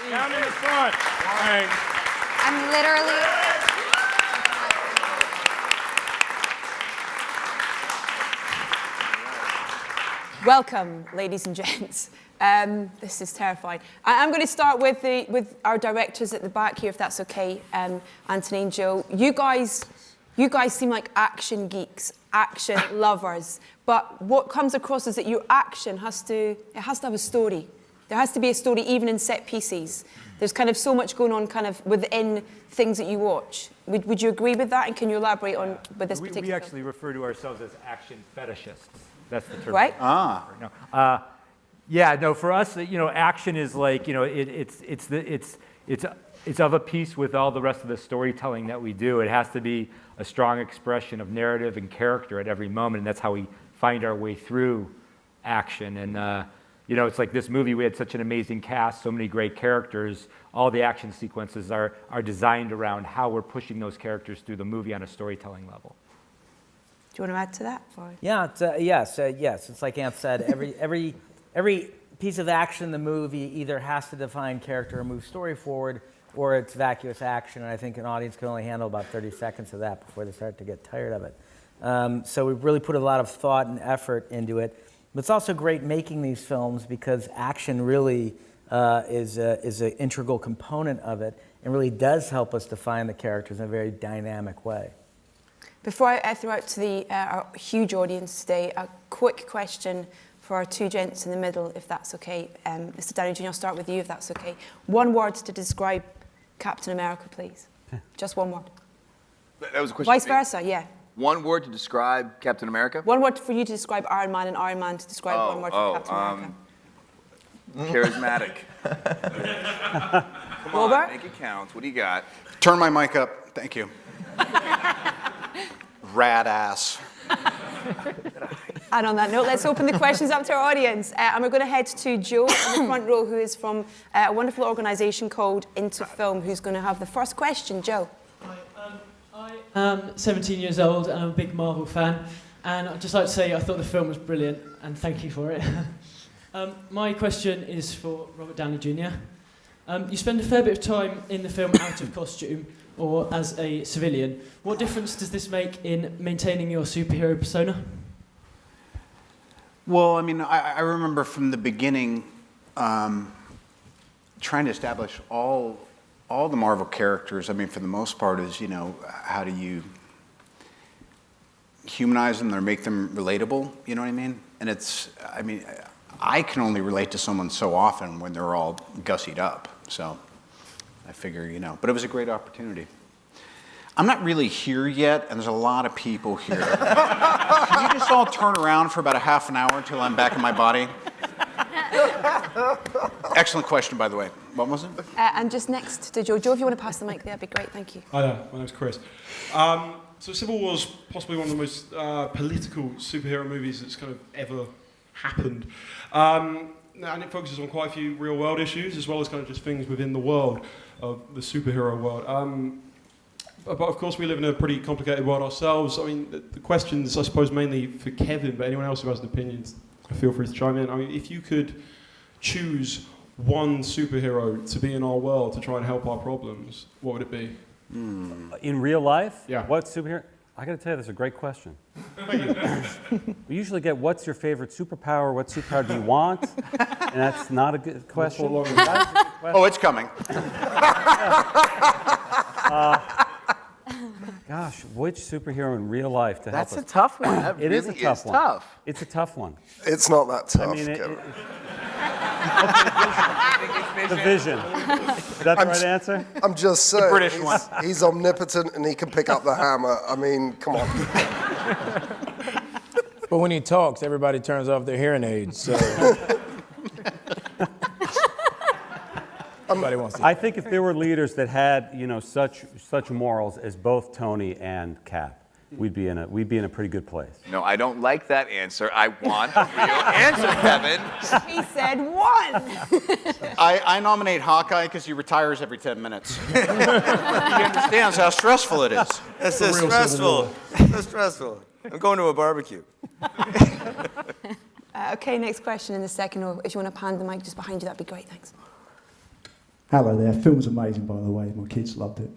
Down in the front. Thanks. I'm literally... Welcome, ladies and gents. This is terrifying. I'm going to start with our directors at the back here, if that's okay. Anthony and Joe. You guys seem like action geeks, action lovers. But what comes across is that your action has to have a story. There has to be a story, even in set pieces. There's kind of so much going on, kind of within things that you watch. Would you agree with that? And can you elaborate on with this particular? We actually refer to ourselves as action fetishists. That's the term. Right? No. Yeah, no. For us, action is like, it's of a piece with all the rest of the storytelling that we do. It has to be a strong expression of narrative and character at every moment, and that's how we find our way through action. And it's like this movie. We had such an amazing cast, so many great characters. All the action sequences are designed around how we're pushing those characters through the movie on a storytelling level. Do you want to add to that? Yeah, yes. It's like Ant said, every piece of action in the movie either has to define character or move story forward, or it's vacuous action, and I think an audience can only handle about 30 seconds of that before they start to get tired of it. So we've really put a lot of thought and effort into it. But it's also great making these films because action really is an integral component of it and really does help us define the characters in a very dynamic way. Before I throw out to our huge audience today, a quick question for our two gents in the middle, if that's okay. Mr. Downey Jr., I'll start with you, if that's okay. One word to describe Captain America, please. Just one word. That was a question. Vice versa, yeah. One word to describe Captain America? One word for you to describe Iron Man, and Iron Man to describe one word for Captain America. Charismatic. Come on, Robert? make it count. What do you got? Turn my mic up. Thank you. Rad ass. And on that note, let's open the questions up to our audience. And we're going to head to Joe in the front row, who is from a wonderful organisation called Into Film, who's going to have the first question. Joe. Hi, I'm 17 years old and I'm a big Marvel fan. And I'd just like to say I thought the film was brilliant and thank you for it. My question is for Robert Downey Jr. You spend a fair bit of time in the film out of costume or as a civilian. What difference does this make in maintaining your superhero persona? Well, I mean, I remember from the beginning trying to establish all the Marvel characters. I mean, for the most part, is how do you humanize them or make them relatable? You know what I mean? And I can only relate to someone so often when they're all gussied up. So I figure, but it was a great opportunity. I'm not really here yet, and there's a lot of people here. Can you just all turn around for about a half an hour until I'm back in my body? Excellent question, by the way. What was it? And just next to Joe. Joe, if you want to pass the mic there, that'd be great. Thank you. Hi there, my name's Chris. So Civil War is possibly one of the most political superhero movies that's kind of ever happened. And it focuses on quite a few real-world issues, as well as kind of just things within the world of the superhero world. But of course, we live in a pretty complicated world ourselves. I mean, the questions, I suppose, mainly for Kevin, but anyone else who has an opinion, feel free to chime in. I mean, if you could choose one superhero to be in our world to try and help our problems, what would it be? In real life? Yeah. What superhero? I got to tell you, that's a great question. Thank you. We usually get, what's your favorite superpower? What superpower do you want? And that's not a good question. What's so long? That is a good question. Oh, it's coming. Gosh, which superhero in real life to help us? That's a tough one. That It is a really tough one. tough. It's a tough one. It's not that tough, I mean, Kevin. the vision. Is that the right answer? I'm just saying, British one. he's omnipotent and he can pick up the hammer. I mean, come on. But when he talks, everybody turns off their hearing aids. So everybody wants to. I think if there were leaders that had, such morals as both Tony and Cap, we'd be in a pretty good place. No, I don't like that answer. I want a real answer, Kevin. He said one. I nominate Hawkeye because he retires every 10 minutes. He understands how stressful it is. That's so stressful. So stressful. I'm going to a barbecue. Okay, next question in the second row. If you want to pan the mic just behind you, that'd be great. Thanks. Hello there. Film's amazing, by the way. My kids loved it.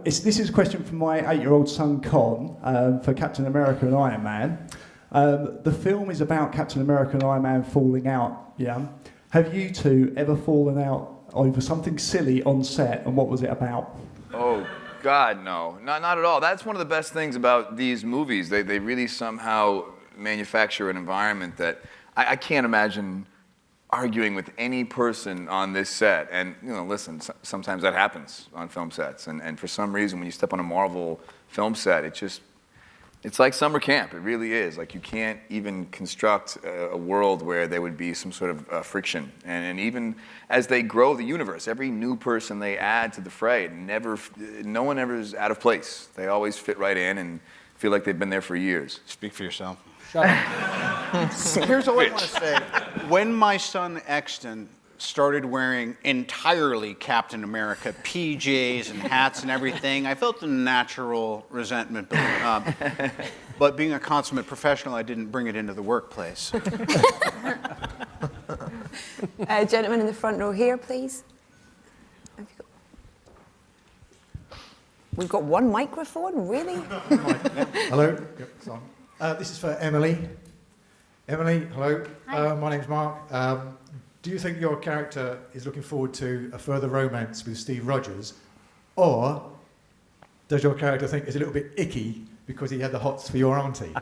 This is a question from my 8-year-old son, Con, for Captain America and Iron Man. The film is about Captain America and Iron Man falling out, yeah? Have you two ever fallen out over something silly on set, and what was it about? Oh, God, no. Not at all. That's one of the best things about these movies. They really somehow manufacture an environment that I can't imagine arguing with any person on this set. And, listen, sometimes that happens on film sets. And for some reason, when you step on a Marvel film set, it's like summer camp. It really is. Like, you can't even construct a world where there would be some sort of friction. And even as they grow the universe, every new person they add to the fray, no one ever is out of place. They always fit right in and feel like they've been there for years. Speak for yourself. Shut up. Here's all I want to say. When my son Exton started wearing entirely Captain America PJs and hats and everything, I felt a natural resentment building up. But being a consummate professional, I didn't bring it into the workplace. Gentleman in the front row here, please. We've got one microphone, really? Hello. Yep, it's on. This is for Emily. Emily, hello. My name's Mark. Do you think your character is looking forward to a further romance with Steve Rogers, or does your character think it's a little bit icky because he had the hots for your auntie? All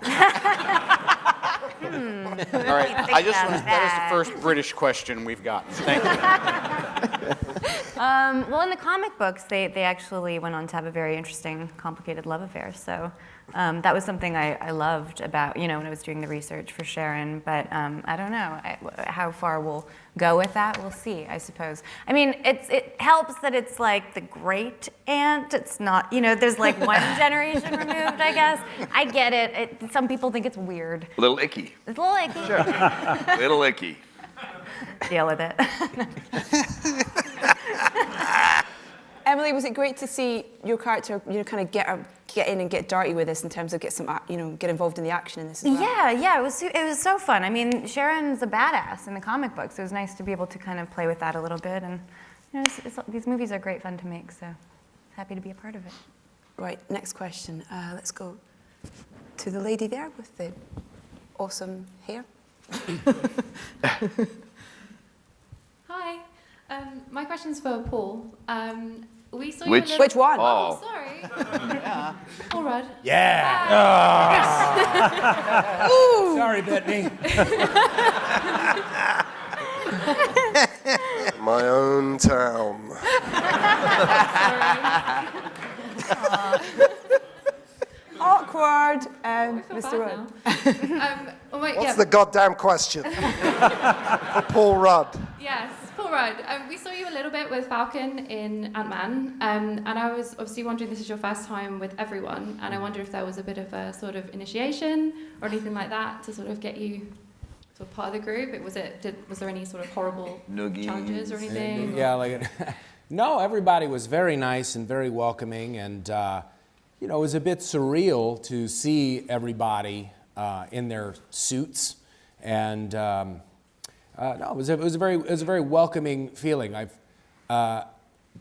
right, that is the first British question we've gotten. Thank you. Well, in the comic books, they actually went on to have a very interesting, complicated love affair. So that was something I loved about, when I was doing the research for Sharon. But I don't know how far we'll go with that. We'll see, I suppose. I mean, it helps that it's like the great aunt. It's not, there's like one generation removed, I guess. I get it. Some people think it's weird. A little icky. It's a little icky. Sure. Little icky. Deal with it. Emily, was it great to see your character, kind of get in and get dirty with this in terms of get involved in the action in this as well? Yeah, it was so fun. I mean, Sharon's a badass in the comic books, so it was nice to be able to kind of play with that a little bit. And these movies are great fun to make, so happy to be a part of it. Right, next question. Let's go to the lady there with the awesome hair. Hi. My question's for Paul. We saw Which you one? Oh, sorry. Yeah. Paul Rudd. Yeah. Ooh. Sorry, Bethany. My own town. Awkward, Mr. Rudd. What's the goddamn question? For Paul Rudd. Yes, Paul Rudd. We saw you a little bit with Falcon in Ant-Man, and I was obviously wondering, this is your first time with everyone, and I wonder if there was a bit of a sort of initiation or anything like that to sort of get you sort of part of the group. Was there any sort of horrible challenges or anything? Yeah, no, everybody was very nice and very welcoming, and it was a bit surreal to see everybody in their suits, and no, it was a very welcoming feeling.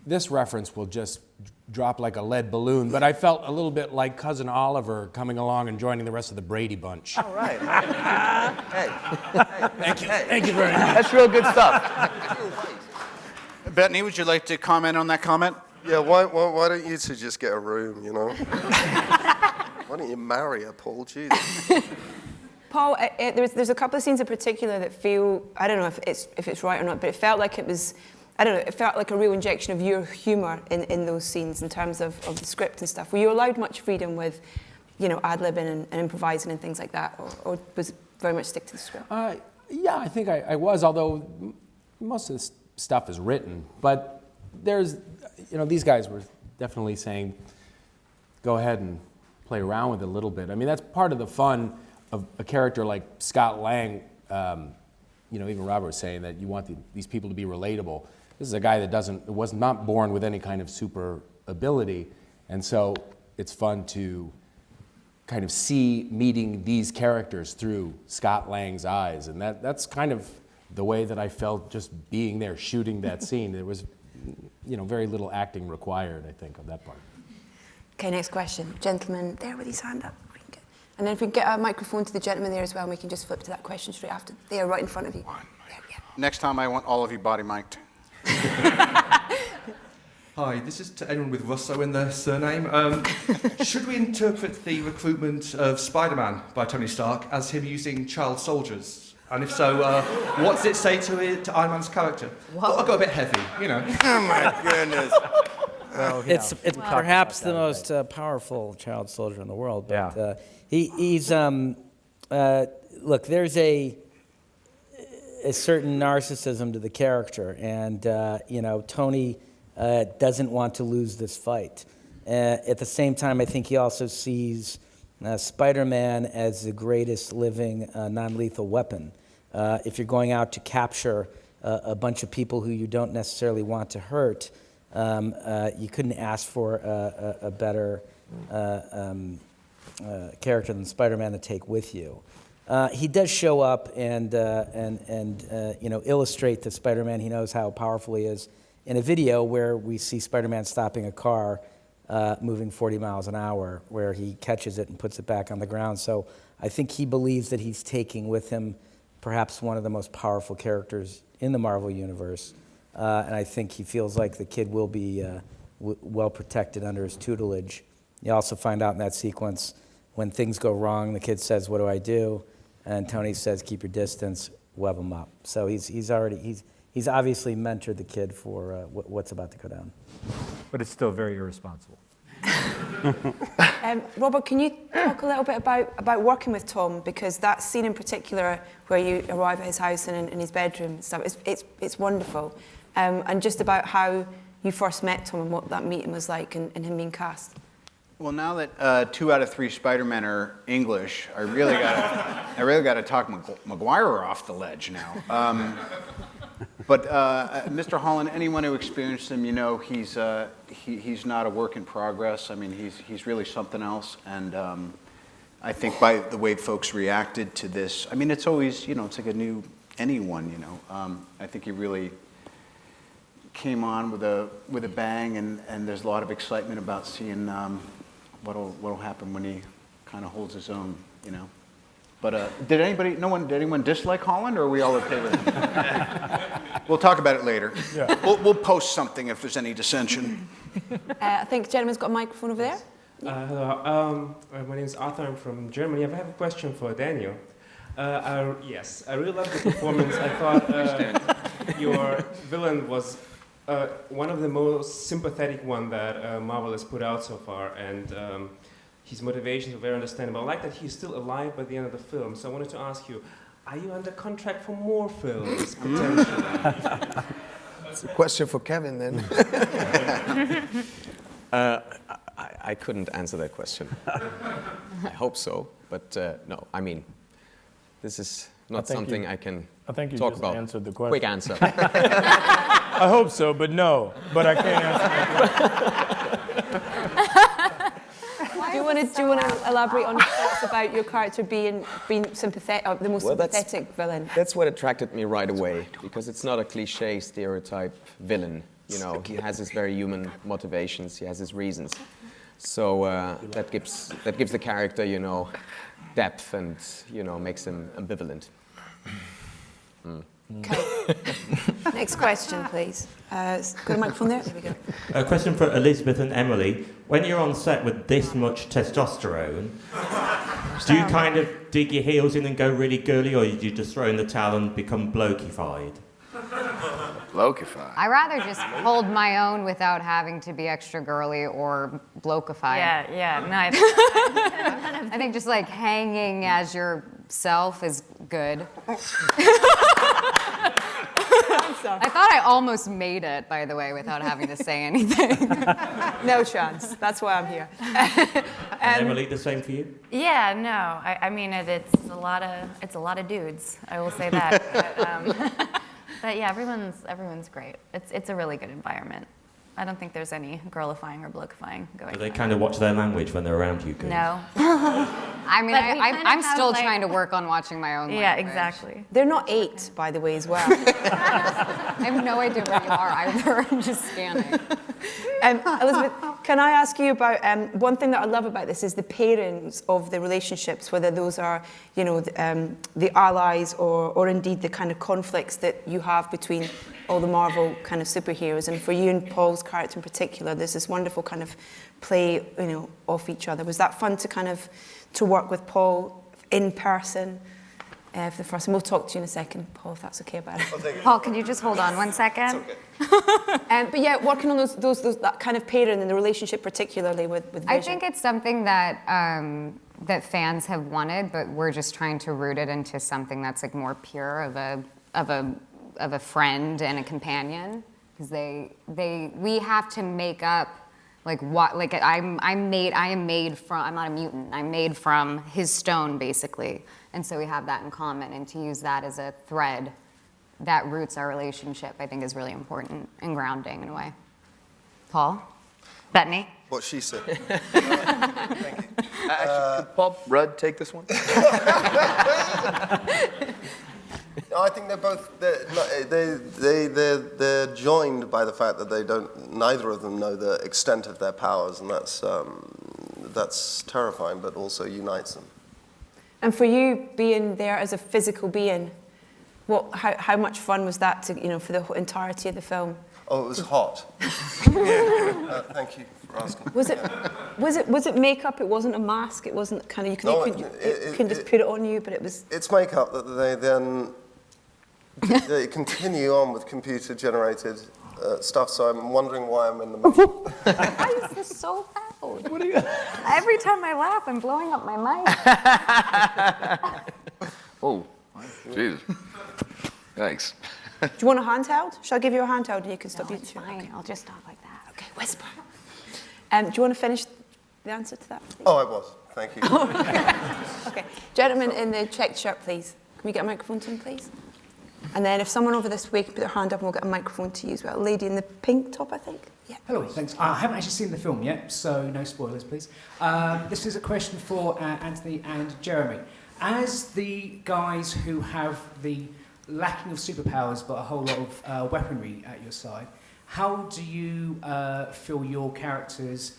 This reference will just drop like a lead balloon, but I felt a little bit like Cousin Oliver coming along and joining the rest of the Brady Bunch. All right. Hey. Thank you very much. That's real good stuff. Bethany, would you like to comment on that comment? Yeah, why don't you two just get a room, Why don't you marry her, Paul? Jesus. Paul, there's a couple of scenes in particular that feel, I don't know if it's right or not, but it felt like it was, I don't know, it felt like a real injection of your humour in those scenes in terms of the script and stuff. Were you allowed much freedom with, ad-libbing and improvising and things like that, or was it very much stick to the script? Yeah, I think I was, although most of this stuff is written, but there's, these guys were definitely saying, go ahead and play around with it a little bit. I mean, that's part of the fun of a character like Scott Lang. Even Robert was saying that you want these people to be relatable. This is a guy that was not born with any kind of super ability, and so it's fun to kind of see meeting these characters through Scott Lang's eyes, and that's kind of the way that I felt just being there shooting that scene. It was very little acting required, I think, on that part. Okay, next question. Gentleman there with his hand up. And then if we can get a microphone to the gentleman there as well, and we can just flip to that question straight after. They are right in front of you. Next time I want all of you body mic'd. Hi, this is to anyone with Russo in their surname. Should we interpret the recruitment of Spider-Man by Tony Stark as him using child soldiers? And if so, what does it say to Iron Man's character? I'll go a bit heavy, you know. Oh my goodness. Well, it's perhaps the most powerful child soldier in the world. But he's look. There's a certain narcissism to the character, and Tony doesn't want to lose this fight. At the same time, I think he also sees Spider-Man as the greatest living non-lethal weapon. If you're going out to capture a bunch of people who you don't necessarily want to hurt, you couldn't ask for a better character than Spider-Man to take with you. He does show up and illustrate to Spider-Man he knows how powerful he is in a video where we see Spider-Man stopping a car moving 40 miles an hour, where he catches it and puts it back on the ground. So I think he believes that he's taking with him perhaps one of the most powerful characters in the Marvel Universe. And I think he feels like the kid will be well protected under his tutelage. You also find out in that sequence, when things go wrong, the kid says, "What do I do?" And Tony says, "Keep your distance, web him up." So he's obviously mentored the kid for what's about to go down. But it's still very irresponsible. Robert, can you talk a little bit about working with Tom? Because that scene in particular, where you arrive at his house and in his bedroom and stuff, it's wonderful. And just about how you first met Tom and what that meeting was like, and him being cast. Well, now that 2 out of 3 Spider-Men are English, I really got to talk Maguire off the ledge now. But Mr. Holland, anyone who experienced him, he's not a work in progress. I mean, he's really something else. And I think by the way folks reacted to this, I mean, it's always, it's like a new anyone. I think he really came on with a bang, and there's a lot of excitement about seeing what'll happen when he kind of holds his own. But did anyone dislike Holland, or are we all okay with it? We'll talk about it later. Yeah. We'll post something if there's any dissension. I think the gentleman's got a microphone over there. Hello, my name is Arthur. I'm from Germany. I have a question for Daniel. Yes, I really loved the performance. I thought your villain was one of the most sympathetic one that Marvel has put out so far, and his motivations are very understandable. I like that he's still alive by the end of the film. So I wanted to ask you, are you under contract for more films, potentially? It's a question for Kevin, then. I couldn't answer that question. I hope so, but no. I mean, this is not something I can talk about. Answered the question. Quick answer. I hope so, but no. But I can't answer that question. Do you want to elaborate on your thoughts about your character being sympathetic, or the most sympathetic villain? That's what attracted me right away, because it's not a cliche stereotype villain. He has his very human motivations. He has his reasons. So that gives the character, depth and makes him ambivalent. Okay. Next question, please. Got a microphone there? There we go. A question for Elizabeth and Emily. When you're on set with this much testosterone, do you kind of dig your heels in and go really girly, or do you just throw in the towel and become blokified? Blokified? I rather just hold my own without having to be extra girly or blokified. Yeah, no, I think just like hanging as yourself is good. I thought I almost made it, by the way, without having to say anything. No chance. That's why I'm here. And Emily, the same for you? Yeah, no. I mean, it's a lot of dudes. I will say that. But yeah, everyone's great. It's a really good environment. I don't think there's any girlifying or blokeifying going Do they on. kind of watch their language when they're around you girls? No. I mean, But we kind of I'm have, still like- trying to work on watching my own Yeah, language. exactly. They're not 8, by the way, as well. I have no idea where you are either. I'm just scanning. Elizabeth, can I ask you about one thing that I love about this is the pairings of the relationships, whether those are, you know, the allies or indeed the kind of conflicts that you have between all the Marvel kind of superheroes. And for you and Paul's character in particular, there's this wonderful kind of play, you know, off each other. Was that fun to kind of to work with Paul in person? For the first, and we'll talk to you in a second, Paul, if that's okay about it. Paul, can you just hold on one second? But yeah, working on that kind of pairing and the relationship, particularly with Vision. I think it's something that that fans have wanted, but we're just trying to root it into something that's like more pure of a friend and a companion, because we have to make up like what, like I am made from, I'm not a mutant, I'm made from his stone basically, and so we have that in common, and to use that as a thread that roots our relationship, I think is really important and grounding in a way. Paul? Bethany? What she said. Actually, could Paul Rudd take this one? No, I think they're both they're joined by the fact that neither of them know the extent of their powers, and that's terrifying, but also unites them. And for you, being there as a physical being, how much fun was that to, you know, for the entirety of the film? Oh, it was hot. Thank you for asking. Was it makeup? It wasn't a mask. It wasn't kind of you can just put it on you, but it was. It's makeup that they then they continue on with computer-generated stuff. So I'm wondering why I'm in the middle. Why is this so loud? What are you? Every time I laugh, I'm blowing up my mic. Oh, Jesus. Thanks. Do you want a handheld? Shall I give you a handheld and you can stop? No, it's fine. Okay. I'll just talk like that. Okay, whisper. Do you want to finish the answer to that, please? Oh, I was. Thank you. Okay. Gentleman in the checked shirt, please. Can we get a microphone to him, please? And then if someone over this way can put their hand up and we'll get a microphone to you as well. A lady in the pink top, I think. Yeah. Hello, thanks. I haven't actually seen the film yet, so no spoilers, please. This is a question for Anthony and Jeremy. As the guys who have the lacking of superpowers but a whole lot of weaponry at your side, how do you feel your characters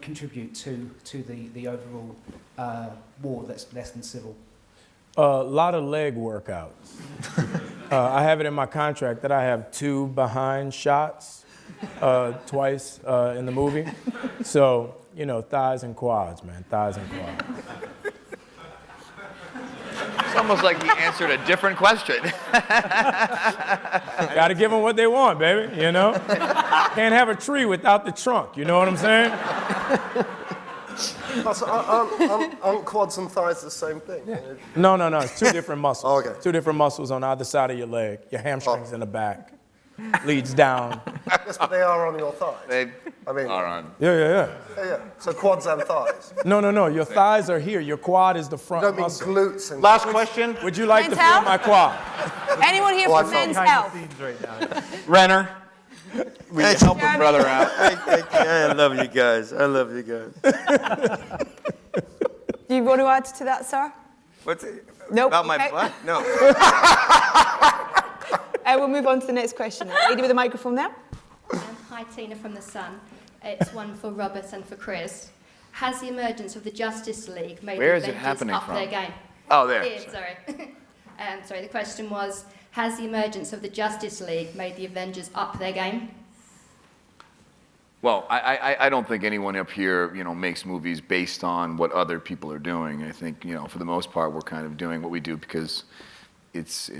contribute to the overall war that's less than civil? A lot of leg workouts. I have it in my contract that I have 2 behind shots twice in the movie. So, you know, thighs and quads, man, thighs and quads. It's almost like he answered a different question. Got to give them what they want, baby, you know? Can't have a tree without the trunk, you know what I'm saying? Aren't quads and thighs the same thing? Yeah. No, it's 2 different muscles. Okay. 2 different muscles on either side of your leg. Your hamstrings in the back. Leads down. Yes, but they are on your thighs. They are on. Yeah. Yeah. So quads and thighs. No. Your thighs are here. Your quad is the front You don't mean muscle. glutes and Last question. Would you like Men's to feel health? my quad? Anyone here from Men's Health? Renner. We help a brother out. I love you guys. I love you guys. Do you want to add to that, sir? What's it? Nope. About my okay. butt? No. We'll move on to the next question. Lady with the microphone there. Hi, Tina from The Sun. It's one for Robert and for Chris. Has the emergence of the Justice League made Where the is it Avengers happening up from? their game? Oh, there. Here, sorry. Sorry, the question was, has the emergence of the Justice League made the Avengers up their game? Well, I don't think anyone up here, you know, makes movies based on what other people are doing. I think, you know, for the most part, we're kind of doing what we do because it's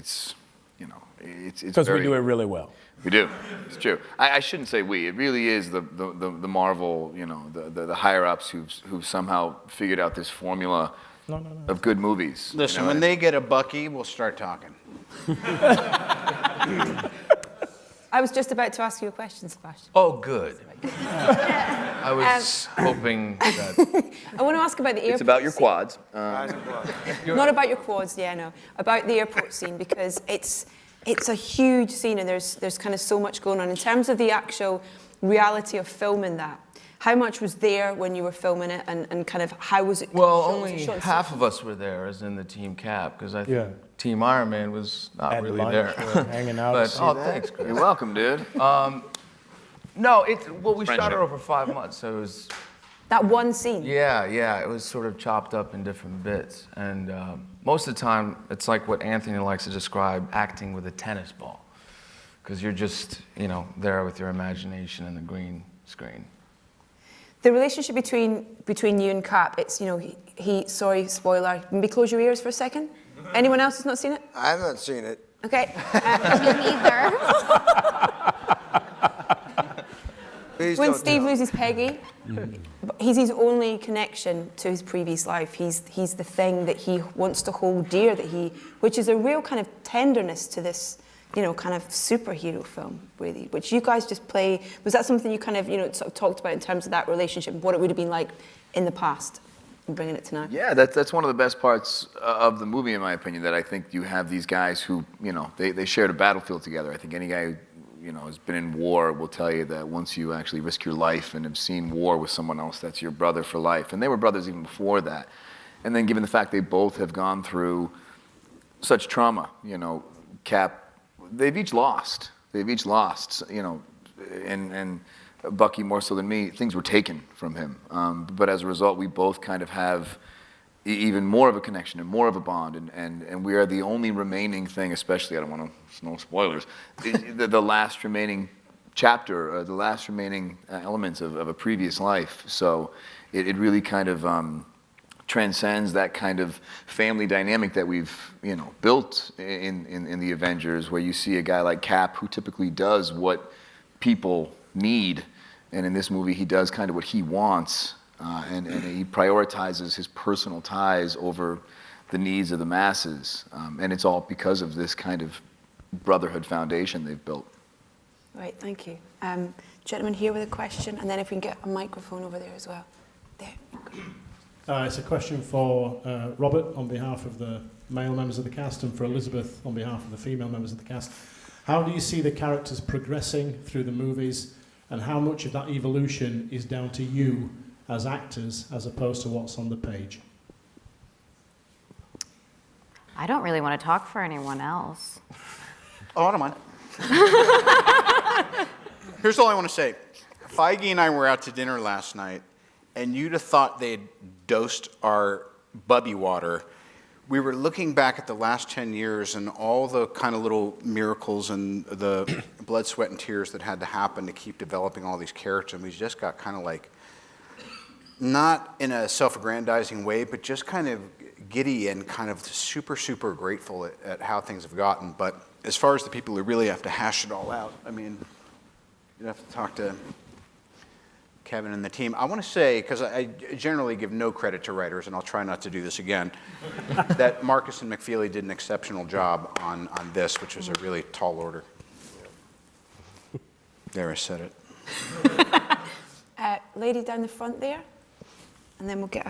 you know, it's Because we do it really well. We do. It's true. I shouldn't say we. It really is the Marvel, you know, the higher ups who've somehow figured out this formula of good movies. Listen, you know, when they get a Bucky, we'll start talking. I was just about to ask you a question, Sebastian. Oh, good. I was hoping that... I want to ask about the airport it's about your scene. quads. Not about your quads, yeah, no. About the airport scene, because it's it's a huge scene, and there's kind of so much going on. In terms of the actual reality of filming that, how much was there when you were filming it, and kind of how was it? Well, shot? only half of us were there, as in the Team Cap, because I think Yeah. Team Iron Man was not At really lunch there. or hanging out. But, See oh, that? thanks, Chris. You're welcome, dude. No, we shot Friendship. it over 5 months, so it was. That one scene. Yeah, it was sort of chopped up in different bits, and most of the time, it's like what Anthony likes to describe: acting with a tennis ball, because you're just, there with your imagination and the green screen. The relationship between you and Cap, it's, sorry, spoiler, maybe close your ears for a second. Anyone else has not seen it? I haven't seen it. Okay. Me neither. Please When don't Steve tell. loses Peggy, he's his only connection to his previous life. He's the thing that he wants to hold dear, which is a real kind of tenderness to this, kind of superhero film, really, which you guys just play. Was that something you kind of, sort of talked about in terms of that relationship, what it would have been like in the past, and bringing it to now? Yeah, that's one of the best parts of the movie, in my opinion, that I think you have these guys who, they shared a battlefield together. I think any guy who, has been in war will tell you that once you actually risk your life and have seen war with someone else, that's your brother for life. And they were brothers even before that. And then given the fact they both have gone through such trauma, Cap, they've each lost, and Bucky more so than me, things were taken from him. But as a result, we both kind of have even more of a connection and more of a bond, and we are the only remaining thing, especially, I don't want to, no spoilers, the last remaining chapter, the last remaining elements of a previous life. So it really kind of transcends that kind of family dynamic that we've built in the Avengers, where you see a guy like Cap who typically does what people need, and in this movie he does kind of what he wants, and he prioritizes his personal ties over the needs of the masses, and it's all because of this kind of brotherhood foundation they've built. Right, thank you. Gentleman here with a question, and then if we can get a microphone over there as well. There. It's a question for Robert on behalf of the male members of the cast, and for Elizabeth on behalf of the female members of the cast. How do you see the characters progressing through the movies, and how much of that evolution is down to you as actors as opposed to what's on the page? I don't really want to talk for anyone else. Oh, I don't mind. Here's all I want to say. Feige and I were out to dinner last night, and you'd have thought they'd dosed our bubby water. We were looking back at the last 10 years and all the kind of little miracles and the blood, sweat, and tears that had to happen to keep developing all these characters, and we just got kind of like, not in a self-aggrandizing way, but just kind of giddy and kind of super, super grateful at how things have gotten. But as far as the people who really have to hash it all out, I mean, you'd have to talk to Kevin and the team. I want to say, because I generally give no credit to writers, and I'll try not to do this again, that Marcus and McFeely did an exceptional job on this, which was a really tall order. There, I said it. Lady down the front there, and then we'll get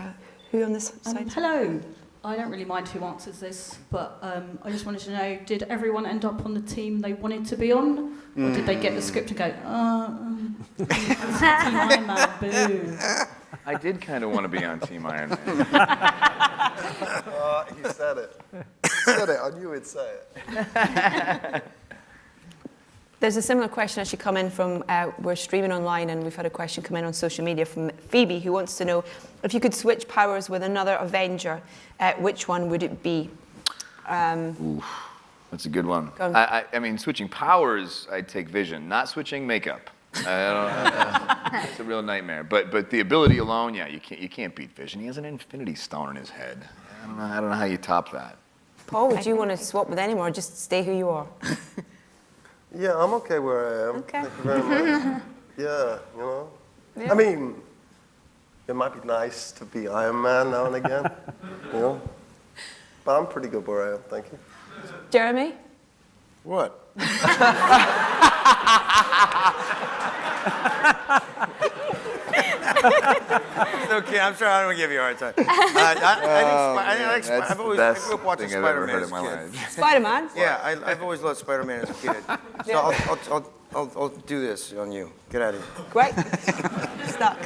who on this side? Hello. I don't really mind who answers this, but I just wanted to know, did everyone end up on the team they wanted to be on? Or did they get the script and go, Team Iron Man, boo? I did kind of want to be on Team Iron Man. He said it. He said it. I knew he'd say it. There's a similar question actually come in from, we're streaming online, and we've had a question come in on social media from Phoebe, who wants to know, if you could switch powers with another Avenger, which one would it be? Ooh, that's a good one. I mean, switching powers, I'd take Vision. Not switching makeup. It's a real nightmare. But the ability alone, yeah, you can't beat Vision. He has an Infinity Stone in his head. I don't know how you top that. Paul, would you want to swap with anyone, or just stay who you are? Yeah, I'm okay where I am. Okay. Thank you very much. Yeah, Yeah. I mean, it might be nice to be Iron Man now and again, But I'm pretty good where I am, thank you. Jeremy? What? It's okay. I'm sorry. I don't give you a hard time. I grew up watching Spider-Man as a kid. Spider-Man? Yeah, I've always loved Spider-Man as a kid. So I'll do this on you. Get out of here. Great. Stuck.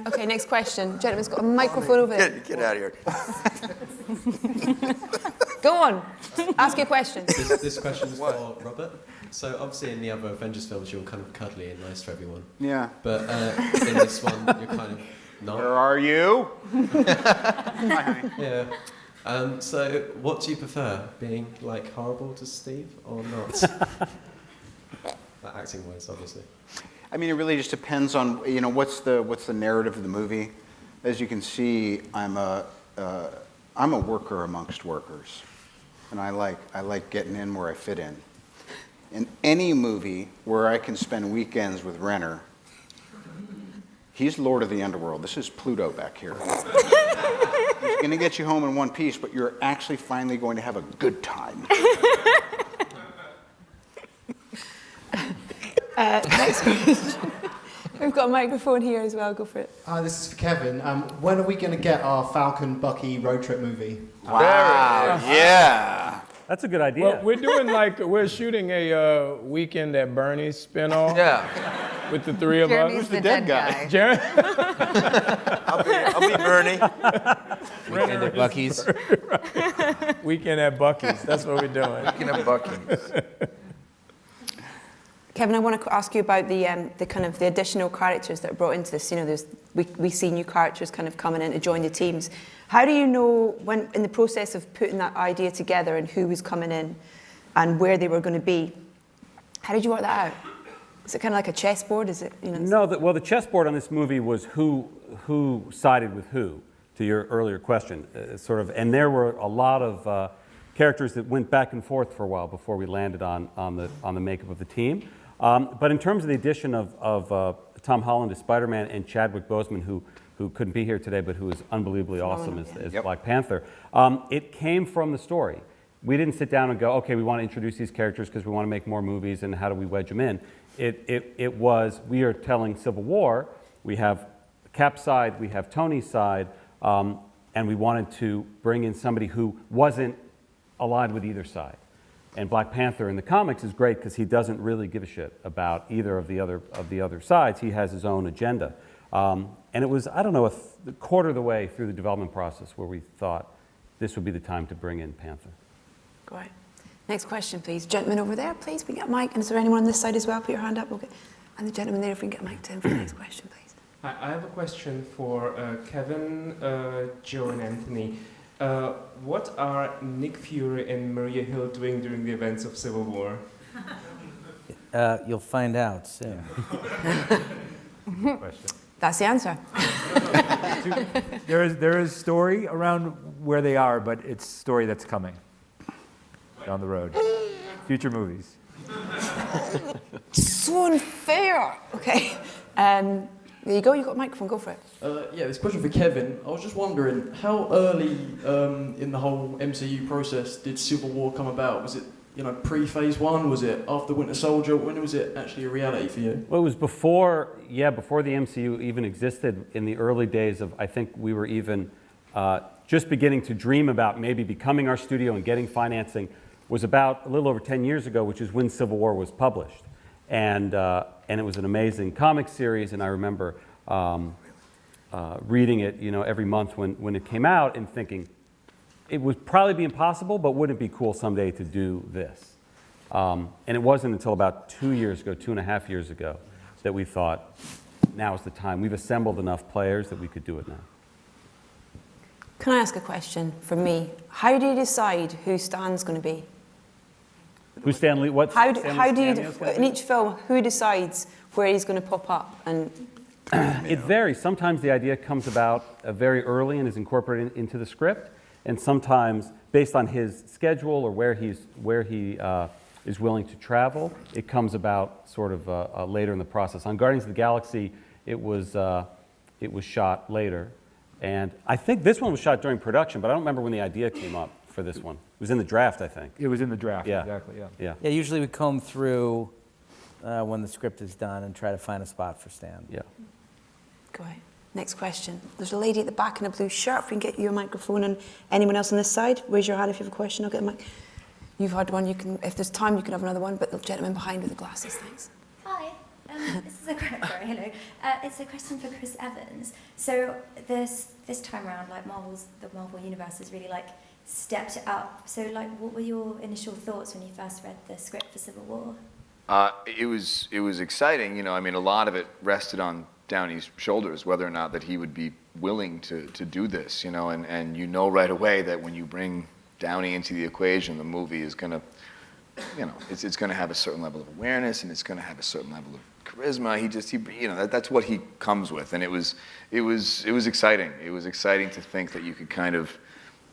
Okay, next question. Gentleman's got a microphone over there. Get out of here. Go on. Ask your question. This question is for Robert. So obviously in the other Avengers films you're kind of cuddly and nice to everyone. Yeah. But in this one you're kind of not. Where are you? Yeah. So what do you prefer? Being like horrible to Steve or not? Like acting wise, obviously. I mean, it really just depends on what's the narrative of the movie. As you can see, I'm a worker amongst workers, and I like getting in where I fit in. In any movie where I can spend weekends with Renner, he's Lord of the Underworld. This is Pluto back here. He's going to get you home in one piece, but you're actually finally going to have a good time. Next question. We've got a microphone here as well. Go for it. This is for Kevin. When are we going to get our Falcon Bucky road trip movie? Wow. Yeah. That's a good idea. Well, we're shooting a Weekend at Bernie's spinoff. Yeah. With the three of Jeremy's us. Who's the dead guy? Jeremy. I'll be Bernie. Weekend at Bucky's. Weekend at Bucky's. That's what we're doing. Weekend at Bucky's. Kevin, I want to ask you about the kind of the additional characters that are brought into this. You know, we see new characters kind of coming in to join the teams. How do you know when, in the process of putting that idea together, and who was coming in, and where they were going to be? How did you work that out? Is it kind of like a chessboard? Is it No, the chessboard on this movie was who sided with who. To your earlier question, and there were a lot of characters that went back and forth for a while before we landed on the makeup of the team. But in terms of the addition of Tom Holland as Spider-Man and Chadwick Boseman, who couldn't be here today, but who is unbelievably awesome as Black Panther, it came from the story. We didn't sit down and go, okay, we want to introduce these characters because we want to make more movies, and how do we wedge them in? It was, we are telling Civil War, we have Cap's side, we have Tony's side, and we wanted to bring in somebody who wasn't aligned with either side. And Black Panther in the comics is great because he doesn't really give a shit about either of the other sides. He has his own agenda. And it was, I don't know, a quarter of the way through the development process where we thought this would be the time to bring in Panther. Great. Next question, please. Gentleman over there, please. We get a mic. And is there anyone on this side as well? Put your hand up. Okay. And the gentleman there, if we can get a mic to him for the next question, please. I have a question for Kevin, Joe, and Anthony. What are Nick Fury and Maria Hill doing during the events of Civil War? You'll find out soon. That's the answer. There is story around where they are, but it's story that's coming down the road. Future movies. So unfair. Okay. There you go. You've got a microphone. Go for it. Yeah, this question for Kevin. I was just wondering, how early in the whole MCU process did Civil War come about? Was it, pre-Phase 1? Was it after Winter Soldier? When was it actually a reality for you? Well, it was before the MCU even existed. In the early days of, I think we were even just beginning to dream about maybe becoming our studio and getting financing, was about a little over 10 years ago, which is when Civil War was published. And it was an amazing comic series, and I remember reading it, every month when it came out, and thinking it would probably be impossible, but wouldn't it be cool someday to do this? And it wasn't until about 2 years ago, 2.5 years ago, that we thought, now is the time. We've assembled enough players that we could do it now. Can I ask a question from me? How do you decide who Stan's going to be? Who's Stan Lee? What's How do you, in each film, who decides where he's going to pop up? And it varies. Sometimes the idea comes about very early and is incorporated into the script, and sometimes based on his schedule or where he is willing to travel, it comes about sort of later in the process. On Guardians of the Galaxy, it was shot later, and I think this one was shot during production, but I don't remember when the idea came up for this one. It was in the draft, I think. It was in the draft, yeah. Exactly, yeah. Yeah, usually we comb through when the script is done and try to find a spot for Stan. Yeah. Go ahead. Next question. There's a lady at the back in a blue shirt. If we can get you a microphone, and anyone else on this side, raise your hand if you have a question. I'll get a mic. You've had one. You can, if there's time, you can have another one. But the gentleman behind with the glasses, thanks. Hi. This is a sorry, hello. It's a question for Chris Evans. So this time around, like the Marvel universe has really like stepped it up. So like, what were your initial thoughts when you first read the script for Civil War? It was exciting. You know, I mean, a lot of it rested on Downey's shoulders, whether or not that he would be willing to do this. You know, and you know right away that when you bring Downey into the equation, the movie is going to, you know, it's going to have a certain level of awareness, and it's going to have a certain level of charisma. He you know, that's what he comes with, and it was exciting. It was exciting to think that you could kind of,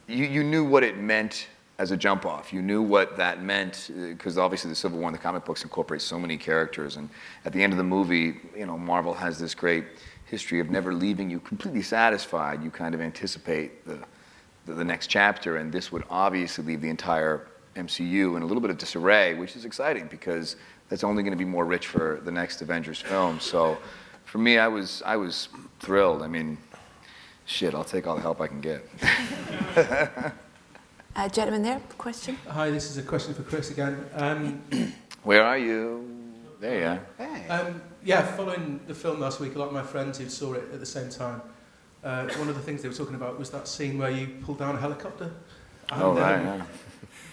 you knew what it meant as a jump off. You knew what that meant, because obviously the Civil War in the comic books incorporates so many characters, and at the end of the movie, you know, Marvel has this great history of never leaving you completely satisfied. You kind of anticipate the next chapter, and this would obviously leave the entire MCU in a little bit of disarray, which is exciting because that's only going to be more rich for the next Avengers film. So for me, I was thrilled. I mean, shit, I'll take all the help I can get. Gentleman there, question? Hi, this is a question for Chris again. Where are you? There you are. Hey. Yeah, following the film last week, a lot of my friends who saw it at the same time, one of the things they were talking about was that scene where you pulled down a helicopter. And, right, yeah.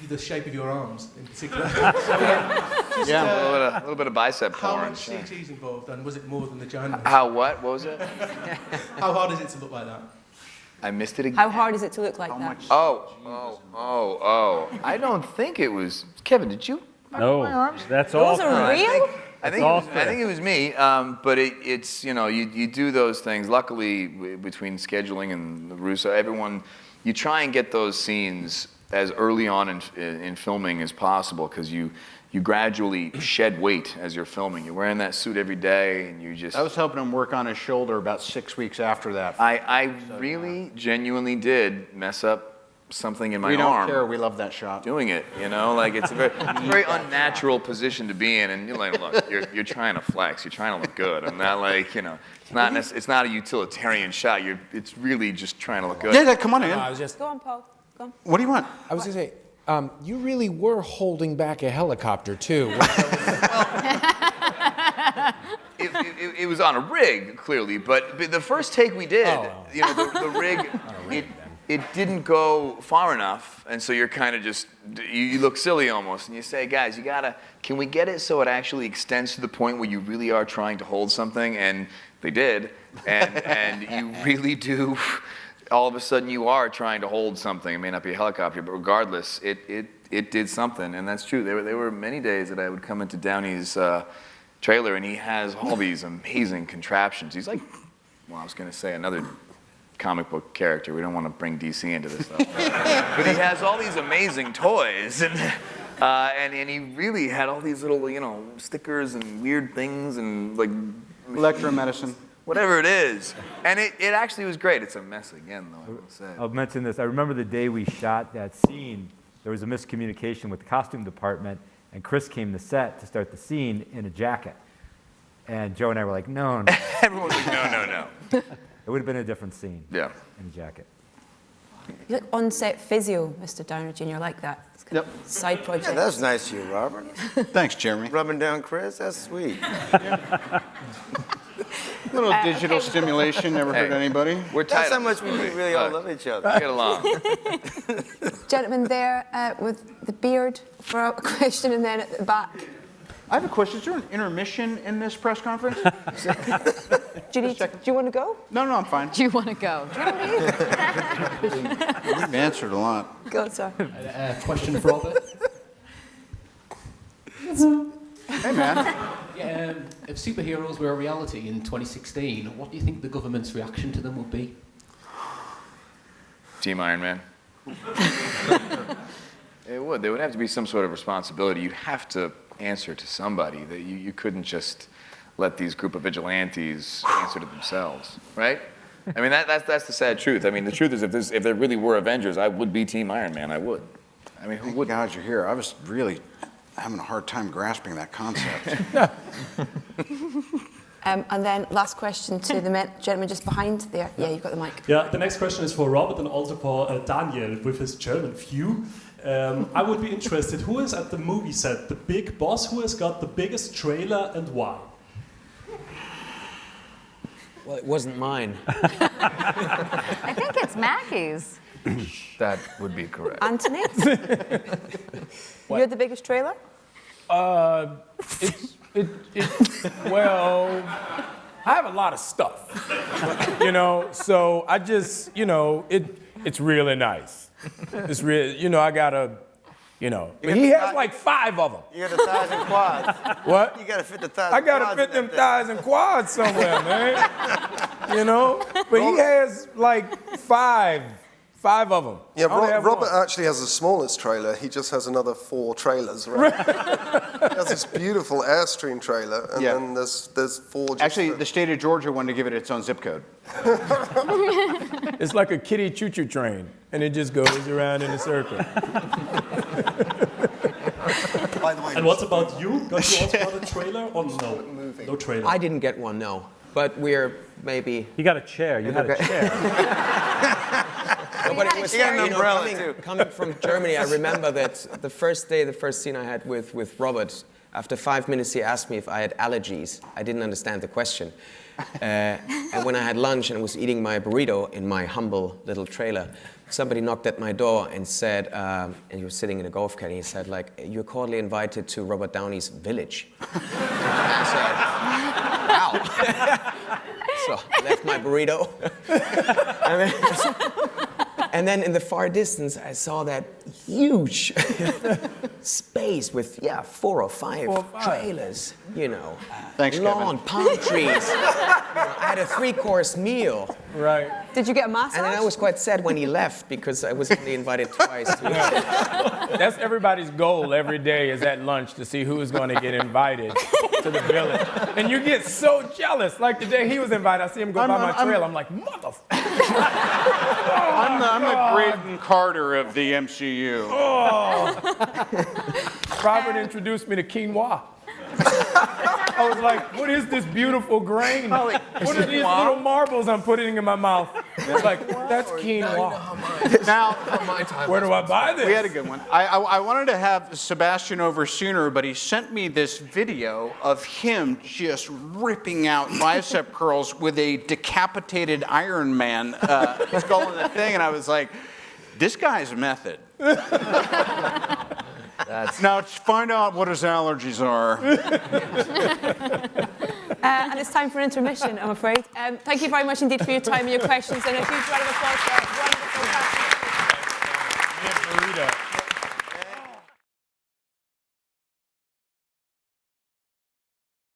The shape of your arms, in particular. A little bit of bicep porn. How much CG is involved, and was it more than the giant? How what? What was it? How hard is it to look like that? I missed it again. How hard is it to look like that? Oh. I don't think it was. Kevin, did you? No, that's all. Those are real? I think it was me, but it's, you know, you do those things. Luckily, between scheduling and Russo, everyone, you try and get those scenes as early on in filming as possible, because you gradually shed weight as you're filming. You're wearing that suit every day, and you just... I was helping him work on his shoulder about 6 weeks after that. I really, genuinely did mess up something in my arm. We don't care. We love that shot. Doing it, you know, like it's a very unnatural position to be in, and you're like, look, you're trying to flex, you're trying to look good. I'm not like, you know, it's not a utilitarian shot. It's really just trying to look good. Yeah, come on in. Go on, Paul. Go on. What do you want? I was going to say, you really were holding back a helicopter, too. It was on a rig, clearly, but the first take we did, you know, the rig, it didn't go far enough, and so you're kind of just, you look silly almost, and you say, guys, can we get it so it actually extends to the point where you really are trying to hold something? And they did, and you really do, all of a sudden you are trying to hold something. It may not be a helicopter, but regardless, it did something, and that's true. There were many days that I would come into Downey's trailer, and he has all these amazing contraptions. He's like, well, I was going to say another comic book character. We don't want to bring DC into this stuff. But he has all these amazing toys, and he really had all these little, you know, stickers and weird things and like electromedicine, whatever it is. And it actually was great. It's a mess again, though, I will say. I'll mention this. I remember the day we shot that scene, there was a miscommunication with the costume department, and Chris came to set to start the scene in a jacket. And Joe and I were like, no. Everyone was like, no. It would have been a different scene. Yeah. In a jacket. You look on-set physio, Mr. Downer Jr., like that. It's kind of side project. Yeah, that's nice of you, Robert. Thanks, Jeremy. Rubbing down Chris, that's sweet. Little digital stimulation never hurt anybody. That's how much we really all love each other. Get along. Gentleman there with the beard for a question, and then at the back. I have a question. Is there an intermission in this press conference? Do you want to go? No, I'm fine. Do you want to go? You've answered a lot. Go, sir. Question for Robert. Hey, man. Yeah, if superheroes were a reality in 2016, what do you think the government's reaction to them would be? Team Iron Man. It would. There would have to be some sort of responsibility. You'd have to answer to somebody. That you couldn't just let these group of vigilantes answer to themselves, right? I mean, that's the sad truth. I mean, the truth is, if there really were Avengers, I would be Team Iron Man. I would. I mean, who would? God, you're here. I was really having a hard time grasping that concept. And then last question to the gentleman just behind there. Yeah, you've got the mic. Yeah, the next question is for Robert and also for Daniel with his German view. I would be interested, who is at the movie set the big boss? Who has got the biggest trailer and why? Well, it wasn't mine. I think it's Mackie's. That would be correct. Anthony? You're the biggest trailer? Well, I have a lot of stuff, so I just, it's really nice. It's really, I gotta, but he has like 5 of them. You got the thighs and quads. What? You gotta fit the thighs. I and quads gotta fit in them that thighs and quads somewhere, man. But he has like 5 of them. Yeah, Robert actually has the smallest trailer. He just has another 4 trailers, right? He has this beautiful Airstream trailer, and then there's 4. Actually, the state of Georgia wanted to give it its own zip code. It's like a kiddie choo-choo train, and it just goes around in a circle. By the way, and what about you? Got you also got a trailer or no? No trailer. I didn't get one, no. But we're maybe... You got a chair. You had a chair. No, but it was, coming from Germany, I remember that the first scene I had with Robert, after 5 minutes he asked me if I had allergies. I didn't understand the question. And when I had lunch and was eating my burrito in my humble little trailer, somebody knocked at my door and said, and he was sitting in a golf cart, and he said, like, "You're cordially invited to Robert Downey's village." I said, "Wow." So I left my burrito. And then in the far distance, I saw that huge space with 4 or 5 trailers, Thanks, lawn, palm trees. I had a 3-course meal. Right. Did you get a massage? And then I was quite sad when he left because I was only invited twice. That's everybody's goal every day is at lunch to see who's going to get invited to the village. And you get so jealous. Like the day he was invited, I see him go by my trail. I'm like, motherfucker. I'm the Graydon Carter of the MCU. Robert introduced me to quinoa. I was like, what is this beautiful grain? What are these little marbles I'm putting in my mouth? It's like, that's quinoa. Now, where do I buy this? We had a good one. I wanted to have Sebastian over sooner, but he sent me this video of him just ripping out bicep curls with a decapitated Iron Man skull in the thing, and I was like, this guy's a method. Now let's find out what his allergies are. And it's time for an intermission, I'm afraid. Thank you very much indeed for your time and your questions, and a huge round of applause for our wonderful cast.